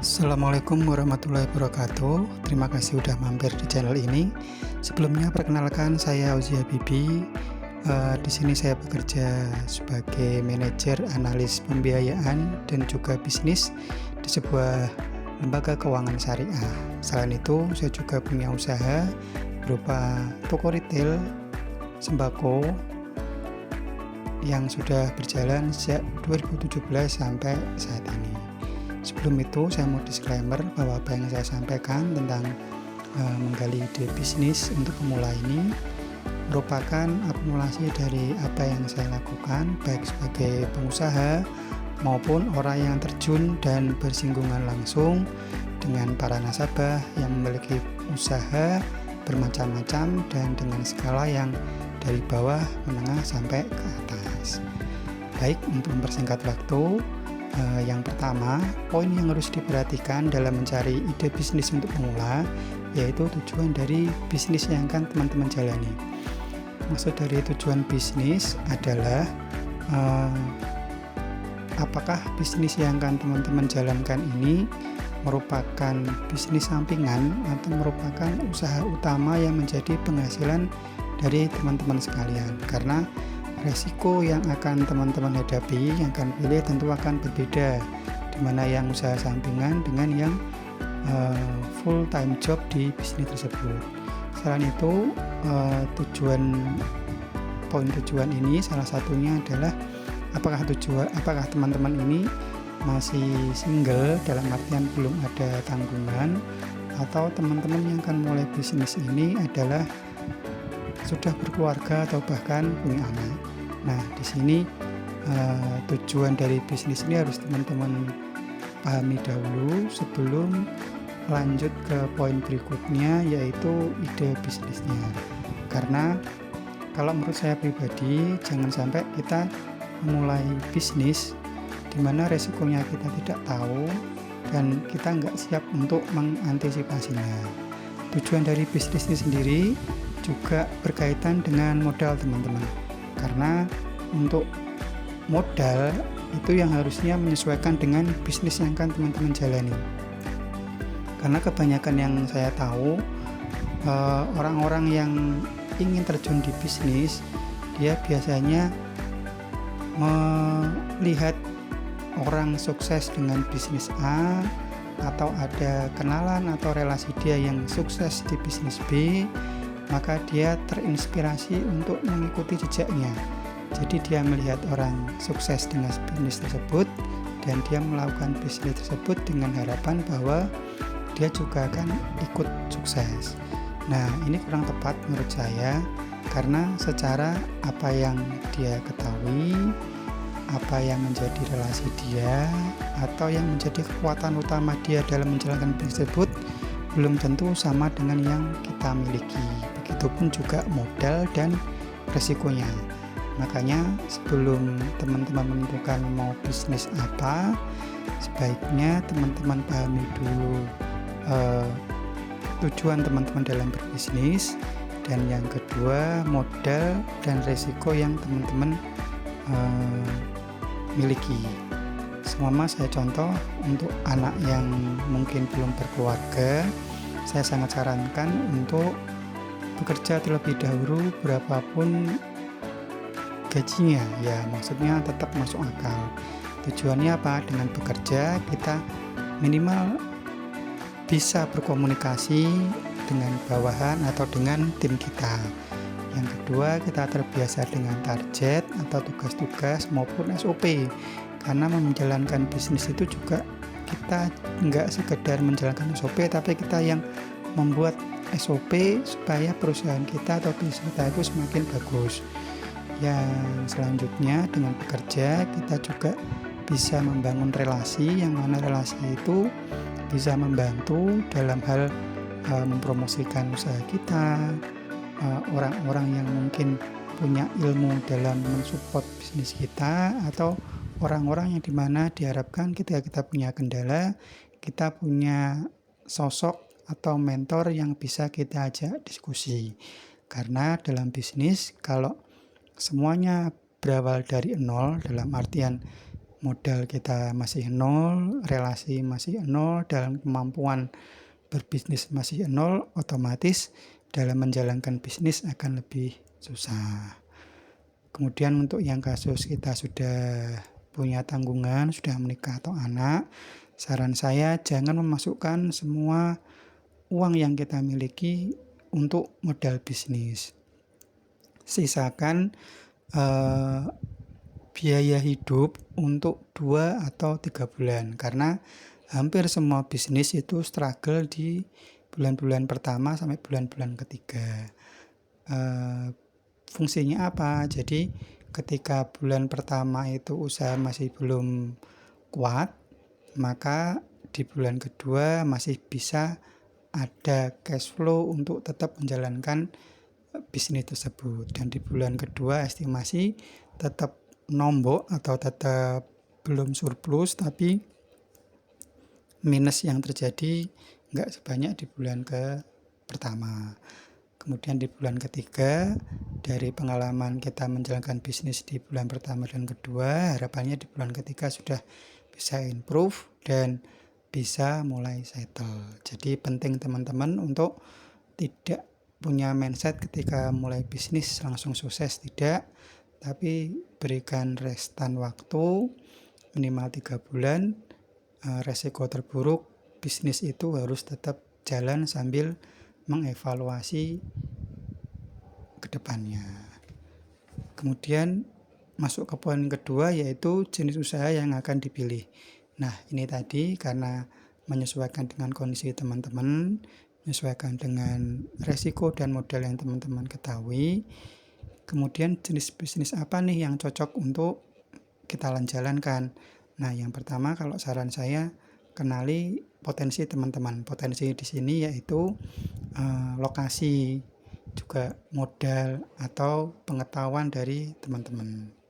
Assalamualaikum warahmatullahi wabarakatuh. Terima kasih sudah mampir di channel ini. Sebelumnya perkenalkan, saya Auzi Habibi. Di sini saya bekerja sebagai manajer analis pembiayaan dan juga bisnis di sebuah lembaga keuangan syariah. Selain itu, saya juga punya usaha berupa toko retail sembako yang sudah berjalan sejak 2017 sampai saat ini. Sebelum itu, saya mau disclaimer bahwa apa yang saya sampaikan tentang menggali ide bisnis untuk pemula ini merupakan akumulasi dari apa yang saya lakukan baik sebagai pengusaha maupun orang yang terjun dan bersinggungan langsung dengan para nasabah yang memiliki usaha bermacam-macam dan dengan skala yang dari bawah, menengah sampai ke atas. Baik, untuk mempersingkat waktu, yang pertama, poin yang harus diperhatikan dalam mencari ide bisnis untuk pemula yaitu tujuan dari bisnis yang akan teman-teman jalani. Maksud dari tujuan bisnis adalah apakah bisnis yang akan teman-teman jalankan ini merupakan bisnis sampingan atau merupakan usaha utama yang menjadi penghasilan dari teman-teman sekalian. Karena resiko yang akan teman-teman hadapi, yang akan pilih tentu akan berbeda, dimana yang usaha sampingan dengan yang full time job di bisnis tersebut. Selain itu, poin tujuan ini salah satunya adalah apakah teman-teman ini masih single, dalam artian belum ada tanggungan, atau teman-teman yang akan mulai bisnis ini adalah sudah berkeluarga atau bahkan punya anak. Nah, di sini tujuan dari bisnis ini harus teman-teman pahami dahulu sebelum lanjut ke poin berikutnya, yaitu ide bisnisnya. Karena kalau menurut saya pribadi, jangan sampai kita memulai bisnis di mana resikonya kita tidak tahu dan kita nggak siap untuk mengantisipasinya. Tujuan dari bisnis ini sendiri juga berkaitan dengan modal teman-teman, karena untuk modal itu yang harusnya menyesuaikan dengan bisnis yang akan teman-teman jalani. Karena kebanyakan yang saya tahu, orang-orang yang ingin terjun di bisnis, dia biasanya melihat orang sukses dengan bisnis A, atau ada kenalan atau relasi dia yang sukses di bisnis B, maka dia terinspirasi untuk mengikuti jejaknya. Jadi dia melihat orang sukses dengan bisnis tersebut dan dia melakukan bisnis tersebut dengan harapan bahwa dia juga akan ikut sukses. Nah, ini kurang tepat menurut saya, karena secara apa yang dia ketahui, apa yang menjadi relasi dia, atau yang menjadi kekuatan utama dia dalam menjalankan bisnis tersebut belum tentu sama dengan yang kita miliki. Begitupun juga modal dan resikonya. Makanya sebelum teman-teman menentukan mau bisnis apa, sebaiknya teman-teman pahami dulu tujuan teman-teman dalam berbisnis, dan yang kedua modal dan resiko yang teman-teman miliki. Seumpama saya contoh untuk anak yang mungkin belum berkeluarga, saya sangat sarankan untuk bekerja terlebih dahulu berapapun gajinya, ya maksudnya tetap masuk akal. Tujuannya apa? Dengan bekerja kita minimal bisa berkomunikasi dengan bawahan atau dengan tim kita. Yang kedua, kita terbiasa dengan target atau tugas-tugas maupun SOP. Karena menjalankan bisnis itu juga kita nggak sekedar menjalankan SOP, tapi kita yang membuat SOP supaya perusahaan kita atau bisnis kita itu semakin bagus. Yang selanjutnya, dengan bekerja kita juga bisa membangun relasi, yang mana relasi itu bisa membantu dalam hal mempromosikan usaha kita, orang-orang yang mungkin punya ilmu dalam mensupport bisnis kita, atau orang-orang yang dimana diharapkan ketika kita punya kendala, kita punya sosok atau mentor yang bisa kita ajak diskusi. Karena dalam bisnis, kalau semuanya berawal dari nol, dalam artian modal kita masih nol, relasi masih nol, dan kemampuan berbisnis masih nol, otomatis dalam menjalankan bisnis akan lebih susah. Kemudian untuk yang kasus kita sudah punya tanggungan, sudah menikah atau anak, saran saya jangan memasukkan semua uang yang kita miliki untuk modal bisnis. Sisakan biaya hidup untuk 2 atau 3 bulan, karena hampir semua bisnis itu struggle di bulan-bulan pertama sampai bulan-bulan ketiga. Fungsinya apa? Jadi ketika bulan pertama itu usaha masih belum kuat, maka di bulan kedua masih bisa ada cash flow untuk tetap menjalankan bisnis tersebut, dan di bulan kedua estimasi tetap nombok atau tetap belum surplus, tapi minus yang terjadi nggak sebanyak di bulan pertama. Kemudian di bulan ketiga, dari pengalaman kita menjalankan bisnis di bulan pertama dan kedua, harapannya di bulan ketiga sudah bisa improve dan bisa mulai settle. Jadi penting teman-teman untuk tidak punya mindset ketika mulai bisnis langsung sukses, tidak, tapi berikan restan waktu minimal 3 bulan. Resiko terburuk bisnis itu harus tetap jalan sambil mengevaluasi ke depannya. Kemudian masuk ke poin kedua, yaitu jenis usaha yang akan dipilih. Nah, ini tadi karena menyesuaikan dengan kondisi teman-teman, menyesuaikan dengan resiko dan modal yang teman-teman ketahui. Kemudian jenis bisnis apa nih yang cocok untuk kita jalankan? Nah, yang pertama kalau saran saya, kenali potensi teman-teman. Potensi di sini yaitu lokasi, juga modal atau pengetahuan dari teman-teman.